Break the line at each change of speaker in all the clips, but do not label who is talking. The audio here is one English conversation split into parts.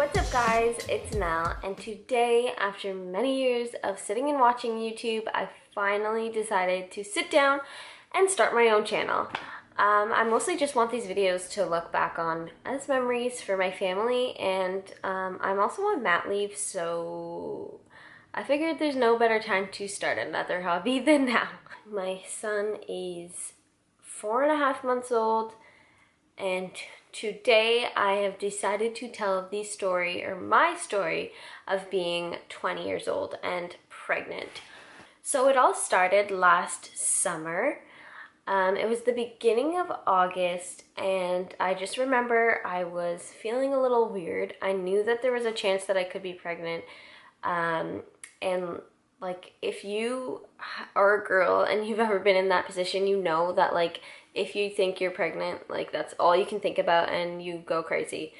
What's up guys, it's Mel, and today, after many years of sitting and watching YouTube, I finally decided to sit down and start my own channel. I mostly just want these videos to look back on as memories for my family, and I'm also on mat leave, so I figured there's no better time to start another hobby than now. My son is 4.5 months old, and today I have decided to tell the story, or my story, of being 20 years old and pregnant. So it all started last summer. It was the beginning of August, and I just remember I was feeling a little weird. I knew that there was a chance that I could be pregnant, and like, if you are a girl and you've ever been in that position, you know that like if you think you're pregnant, like that's all you can think about and you go crazy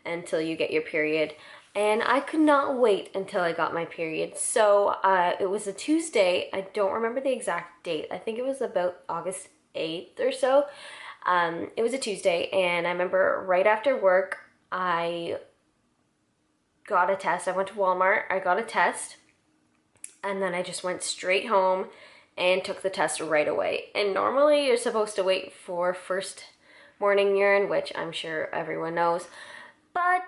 until you get your period. And I could not wait until I got my period. So it was a Tuesday. I don't remember the exact date. I think it was about August 8th or so. It was a Tuesday, and I remember right after work I got a test. I went to Walmart, I got a test, and then I just went straight home and took the test right away. And normally you're supposed to wait for first morning urine, which I'm sure everyone knows, but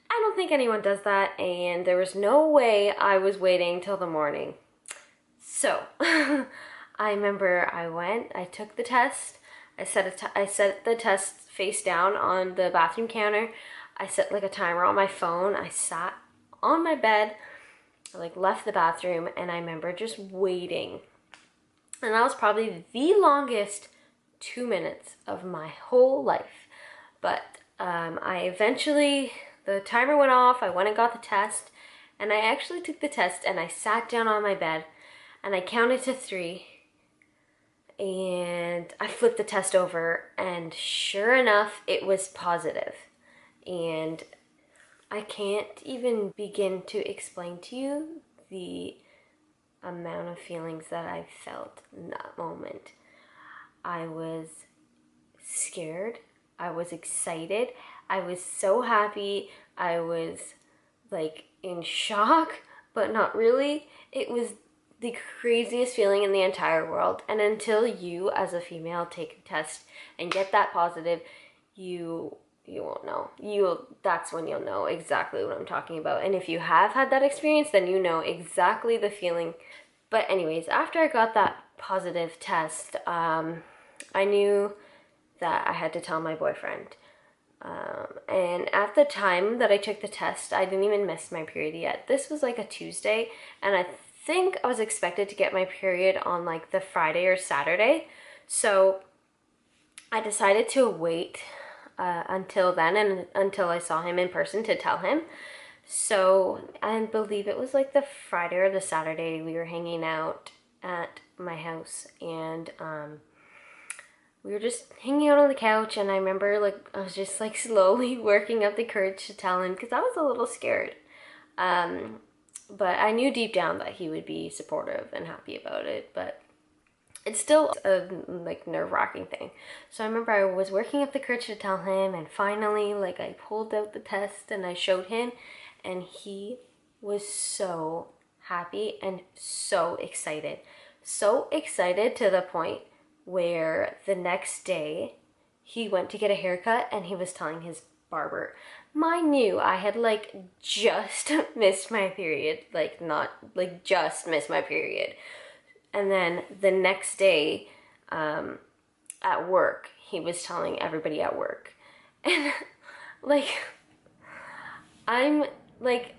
I don't think anyone does that, and there was no way I was waiting till the morning. So I remember I took the test, I set the test face down on the bathroom counter, I set like a timer on my phone, I sat on my bed, I like left the bathroom, and I remember just waiting. And that was probably the longest 2 minutes of my whole life. But the timer went off, I went and got the test, and I actually took the test and I sat down on my bed and I counted to 3, and I flipped the test over, and sure enough, it was positive. And I can't even begin to explain to you the amount of feelings that I felt in that moment. I was scared, I was excited, I was so happy, I was like in shock, but not really. It was the craziest feeling in the entire world, and until you as a female take a test and get that positive, you won't know. That's when you'll know exactly what I'm talking about. And if you have had that experience, then you know exactly the feeling. But anyways, after I got that positive test, I knew that I had to tell my boyfriend. And at the time that I took the test, I didn't even miss my period yet. This was like a Tuesday, and I think I was expected to get my period on like the Friday or Saturday. So I decided to wait until then, and until I saw him in person, to tell him. So I believe it was like the Friday or the Saturday, we were hanging out at my house, and we were just hanging out on the couch, and I remember like I was just like slowly working up the courage to tell him, because I was a little scared. But I knew deep down that he would be supportive and happy about it, but it's still a like nerve-wracking thing. So I remember I was working up the courage to tell him, and finally like I pulled out the test and I showed him, and he was so happy and so excited. So excited to the point where the next day he went to get a haircut, and he was telling his barber, mind you, I had like just missed my period, like not like just missed my period. And then the next day at work, he was telling everybody at work. And like, I'm like,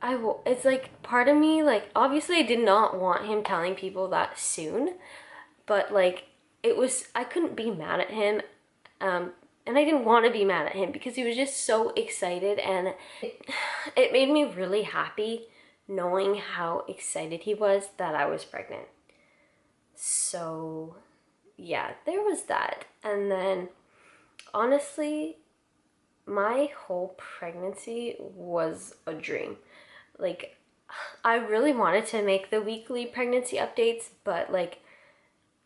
it's like part of me, like obviously I did not want him telling people that soon, but like I couldn't be mad at him, and I didn't want to be mad at him because he was just so excited, and it made me really happy knowing how excited he was that I was pregnant. So yeah, there was that. And then honestly, my whole pregnancy was a dream. Like, I really wanted to make the weekly pregnancy updates, but like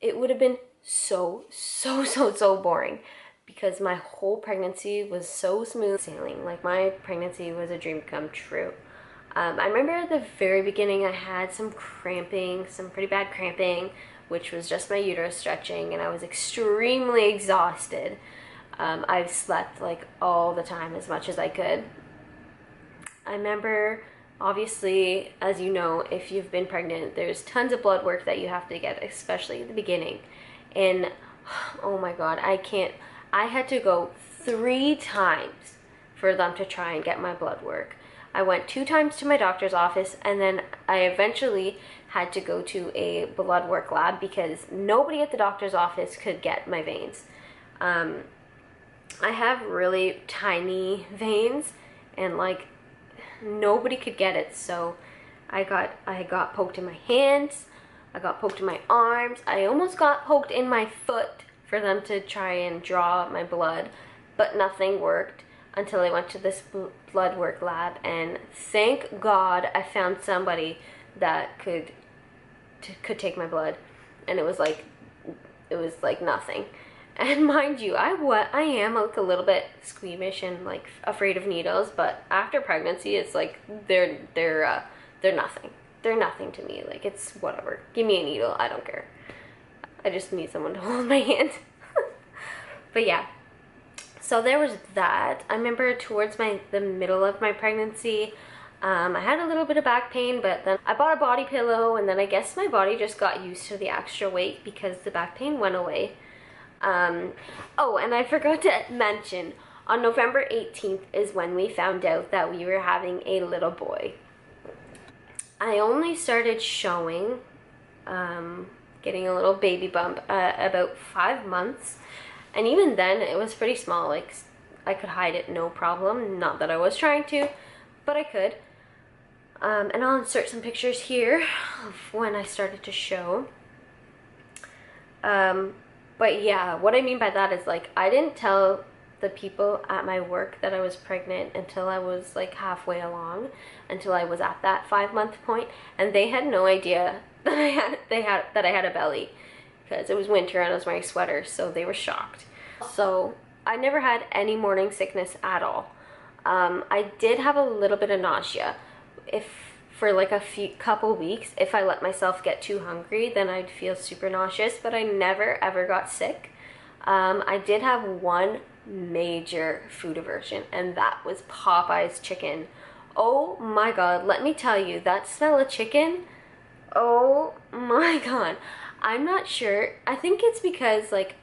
it would have been so boring, because my whole pregnancy was so smooth sailing. Like, my pregnancy was a dream come true. I remember at the very beginning I had some cramping, some pretty bad cramping, which was just my uterus stretching, and I was extremely exhausted. I've slept like all the time as much as I could. I remember, obviously, as you know, if you've been pregnant, there's tons of blood work that you have to get, especially at the beginning. And oh my God, I had to go 3 times for them to try and get my blood work. I went 2 times to my doctor's office, and then I eventually had to go to a blood work lab because nobody at the doctor's office could get my veins. I have really tiny veins, and like nobody could get it, so I got poked in my hands, I got poked in my arms, I almost got poked in my foot for them to try and draw my blood, but nothing worked until I went to this blood work lab, and thank God I found somebody that could take my blood, and it was like nothing. And mind you, I am like a little bit squeamish and like afraid of needles, but after pregnancy, it's like they're nothing. They're nothing to me. Like, it's whatever. Give me a needle, I don't care. I just need someone to hold my hand. But yeah, so there was that. I remember towards the middle of my pregnancy, I had a little bit of back pain, but then I bought a body pillow, and then I guess my body just got used to the extra weight because the back pain went away. Oh, and I forgot to mention, on November 18th is when we found out that we were having a little boy. I only started showing, getting a little baby bump about 5 months, and even then it was pretty small. Like, I could hide it no problem. Not that I was trying to, but I could. And I'll insert some pictures here of when I started to show. But yeah, what I mean by that is, like, I didn't tell the people at my work that I was pregnant until I was like halfway along, until I was at that 5-month point, and they had no idea that I had a belly, because it was winter and I was wearing sweaters, so they were shocked. So I never had any morning sickness at all. I did have a little bit of nausea. For like a couple weeks, if I let myself get too hungry, then I'd feel super nauseous, but I never ever got sick. I did have one major food aversion, and that was Popeye's chicken. Oh my God, let me tell you, that smell of chicken, oh my God. I'm not sure. I think it's because like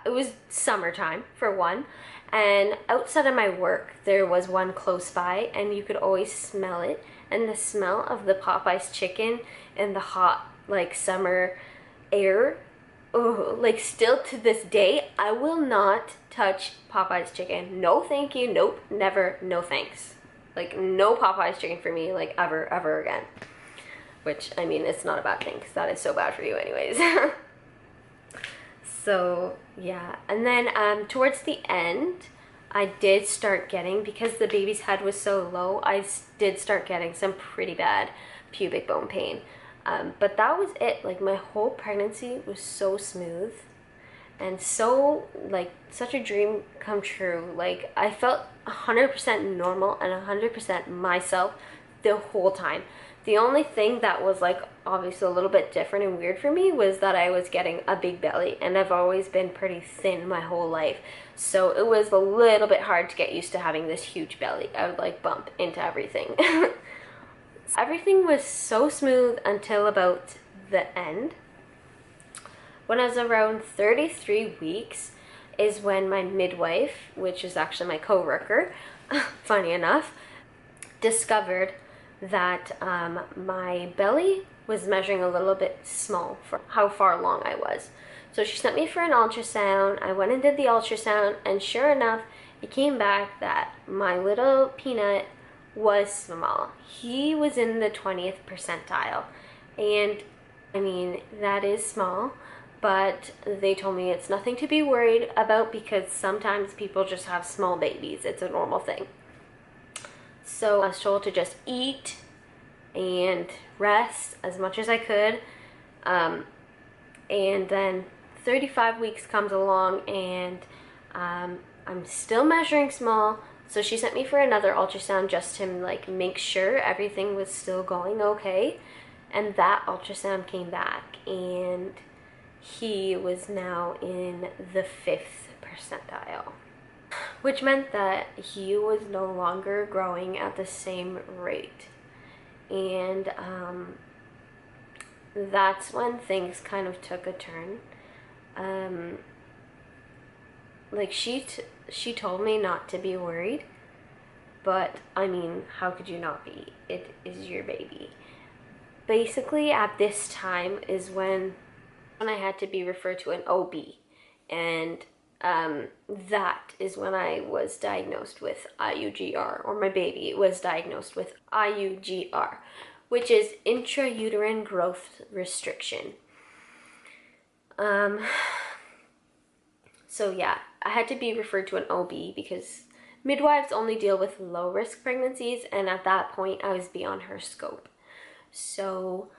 it was summertime for one, and outside of my work there was one close by, and you could always smell it. And the smell of the Popeye's chicken in the hot, like, summer air, oh, like, still to this day, I will not touch Popeye's chicken. No thank you, nope, never, no thanks. Like, no Popeye's chicken for me, like, ever again. Which, I mean, it's not a bad thing, because that is so bad for you anyways. So, yeah. And then, towards the end, I did start getting, because the baby's head was so low, I did start getting some pretty bad pubic bone pain. But that was it. Like, my whole pregnancy was so smooth and so, like, such a dream come true. Like, I felt 100% normal and 100% myself the whole time. The only thing that was, like, obviously a little bit different and weird for me was that I was getting a big belly, and I've always been pretty thin my whole life. So it was a little bit hard to get used to having this huge belly. I would, like, bump into everything. Everything was so smooth until about the end. When I was around 33 weeks is when my midwife, which is actually my co-worker, funny enough, discovered that my belly was measuring a little bit small for how far along I was. So she sent me for an ultrasound. I went and did the ultrasound, and sure enough, it came back that my little peanut was small. He was in the 20th percentile. And I mean, that is small, but they told me it's nothing to be worried about because sometimes people just have small babies. It's a normal thing. So I was told to just eat and rest as much as I could. And then 35 weeks comes along, and I'm still measuring small, so she sent me for another ultrasound just to like make sure everything was still going okay. And that ultrasound came back, and he was now in the 5th percentile, which meant that he was no longer growing at the same rate. And that's when things kind of took a turn. Like she told me not to be worried, but I mean, how could you not be? It is your baby. Basically, at this time is when I had to be referred to an OB, and that is when I was diagnosed with IUGR, or my baby was diagnosed with IUGR, which is intrauterine growth restriction. So yeah, I had to be referred to an OB because midwives only deal with low-risk pregnancies, and at that point I was beyond her scope. So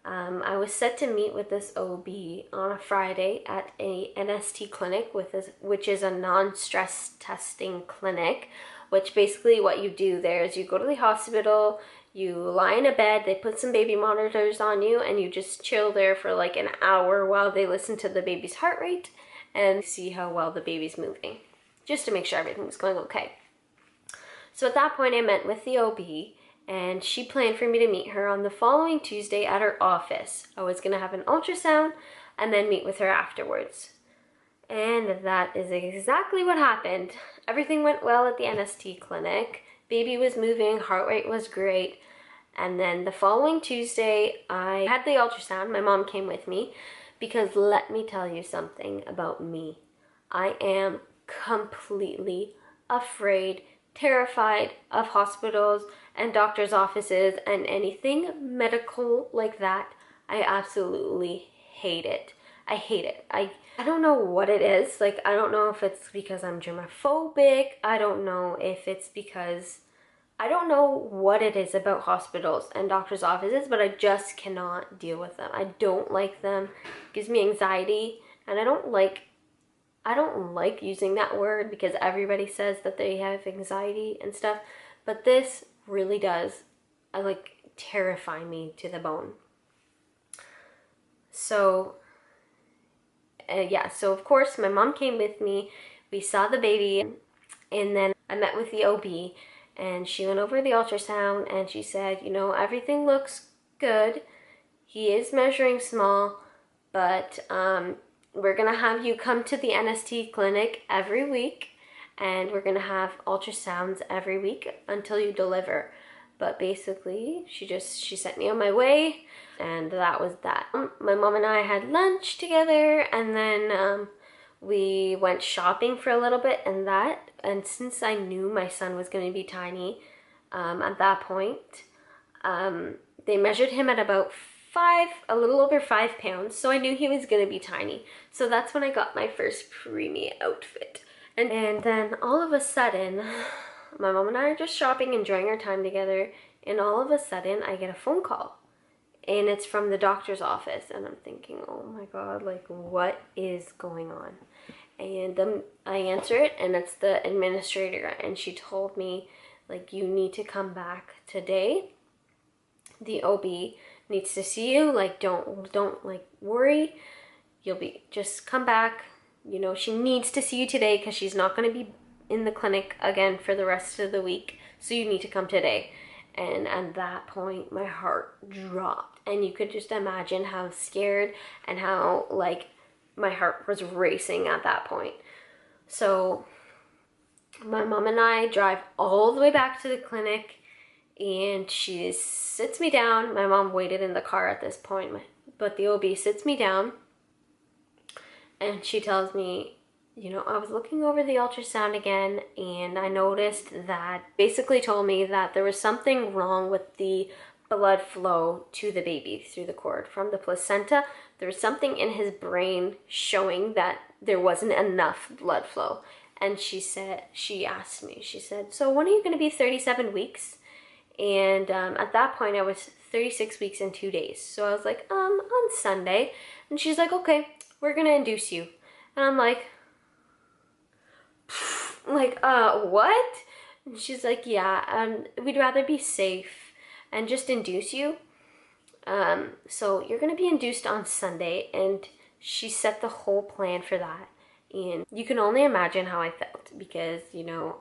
I was set to meet with this OB on a Friday at a NST clinic, which is a non-stress testing clinic, which basically what you do there is you go to the hospital, you lie in a bed, they put some baby monitors on you, and you just chill there for like an hour while they listen to the baby's heart rate and see how well the baby's moving, just to make sure everything's going okay. So at that point I met with the OB, and she planned for me to meet her on the following Tuesday at her office. I was gonna have an ultrasound and then meet with her afterwards. And that is exactly what happened. Everything went well at the NST clinic. Baby was moving, heart rate was great. And then the following Tuesday, I had the ultrasound. My mom came with me because let me tell you something about me. I am completely afraid, terrified of hospitals and doctor's offices and anything medical like that. I absolutely hate it. I hate it. I don't know what it is. Like, I don't know if it's because I'm germophobic. I don't know if it's because I don't know what it is about hospitals and doctor's offices, but I just cannot deal with them. I don't like them. It gives me anxiety, and I don't like using that word because everybody says that they have anxiety and stuff, but this really does terrify me to the bone. So yeah, so of course my mom came with me. We saw the baby, and then I met with the OB, and she went over the ultrasound, and she said, you know, everything looks good. He is measuring small, but we're gonna have you come to the NST clinic every week, and we're gonna have ultrasounds every week until you deliver. But basically, she sent me on my way, and that was that. My mom and I had lunch together, and then we went shopping for a little bit, and since I knew my son was going to be tiny at that point, they measured him at about a little over 5 pounds, so I knew he was going to be tiny. So that's when I got my first preemie outfit. And then all of a sudden, my mom and I are just shopping, enjoying our time together, and all of a sudden I get a phone call, and it's from the doctor's office, and I'm thinking, oh my god, like, what is going on? And I answer it, and it's the administrator, and she told me, like, you need to come back today. The OB needs to see you. Like, don't like worry. Just come back. You know, she needs to see you today because she's not going to be in the clinic again for the rest of the week. So you need to come today. And at that point, my heart dropped. And you could just imagine how scared and how, like, my heart was racing at that point. So my mom and I drive all the way back to the clinic, and she sits me down. My mom waited in the car at this point, but the OB sits me down, and she tells me, you know, I was looking over the ultrasound again, and I noticed that, basically told me that there was something wrong with the blood flow to the baby through the cord from the placenta. There was something in his brain showing that there wasn't enough blood flow. And she asked me, she said, so when are you going to be 37 weeks? And at that point I was 36 weeks and 2 days. So I was like, on Sunday. And she's like, okay, we're going to induce you. And I'm like, like, what? And she's like, yeah, we'd rather be safe and just induce you. So you're gonna be induced on Sunday, and she set the whole plan for that. And you can only imagine how I felt because, you know,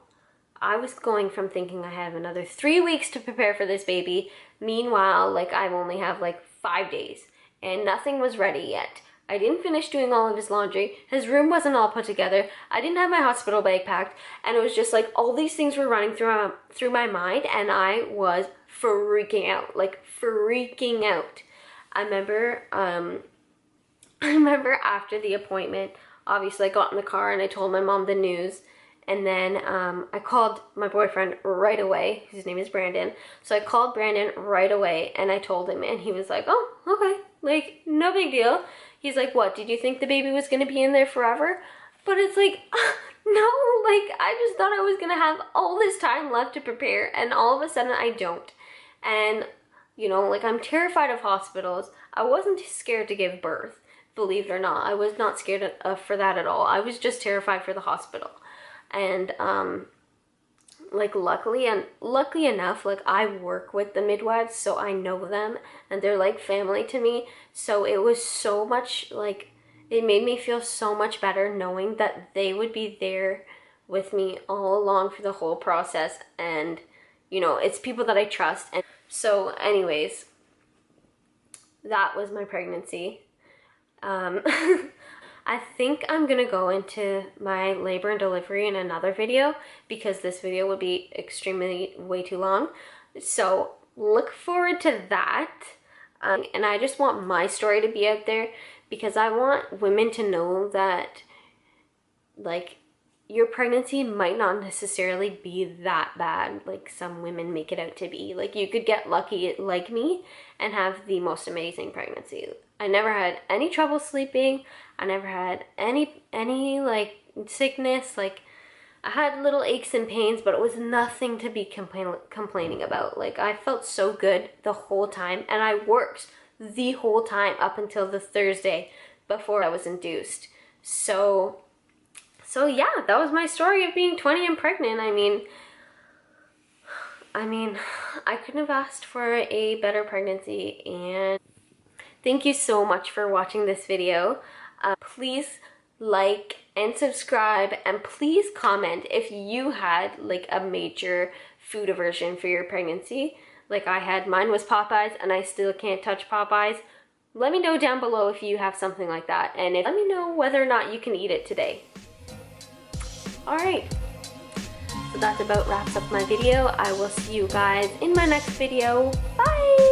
I was going from thinking I have another 3 weeks to prepare for this baby. Meanwhile, like, I only have like 5 days and nothing was ready yet. I didn't finish doing all of his laundry. His room wasn't all put together. I didn't have my hospital bag packed. And it was just like all these things were running through my mind, and I was freaking out, like freaking out. I remember after the appointment, obviously I got in the car and I told my mom the news. And then I called my boyfriend right away. His name is Brandon. So I called Brandon right away and I told him, and he was like, oh, okay, like, no big deal. He's like, what, did you think the baby was gonna be in there forever? But it's like, no, like, I just thought I was gonna have all this time left to prepare, and all of a sudden I don't. And, you know, like, I'm terrified of hospitals. I wasn't scared to give birth, believe it or not. I was not scared for that at all. I was just terrified for the hospital. And like, luckily enough, like, I work with the midwives, so I know them and they're like family to me. So it was so much, like, it made me feel so much better knowing that they would be there with me all along for the whole process. And, you know, it's people that I trust. And so anyways, that was my pregnancy. I think I'm gonna go into my labor and delivery in another video because this video would be extremely way too long. So look forward to that. And I just want my story to be out there because I want women to know that, like, your pregnancy might not necessarily be that bad like some women make it out to be. Like, you could get lucky like me and have the most amazing pregnancy. I never had any trouble sleeping. I never had any like sickness. Like, I had little aches and pains, but it was nothing to be complaining about. Like, I felt so good the whole time, and I worked the whole time up until the Thursday before I was induced. So yeah, that was my story of being 20 and pregnant. I mean, I couldn't have asked for a better pregnancy. And thank you so much for watching this video. Please like and subscribe, and please comment if you had like a major food aversion for your pregnancy like I had. Mine was Popeyes, and I still can't touch Popeyes. Let me know down below if you have something like that, and let me know whether or not you can eat it today. Alright, so that about wraps up my video. I will see you guys in my next video. Bye!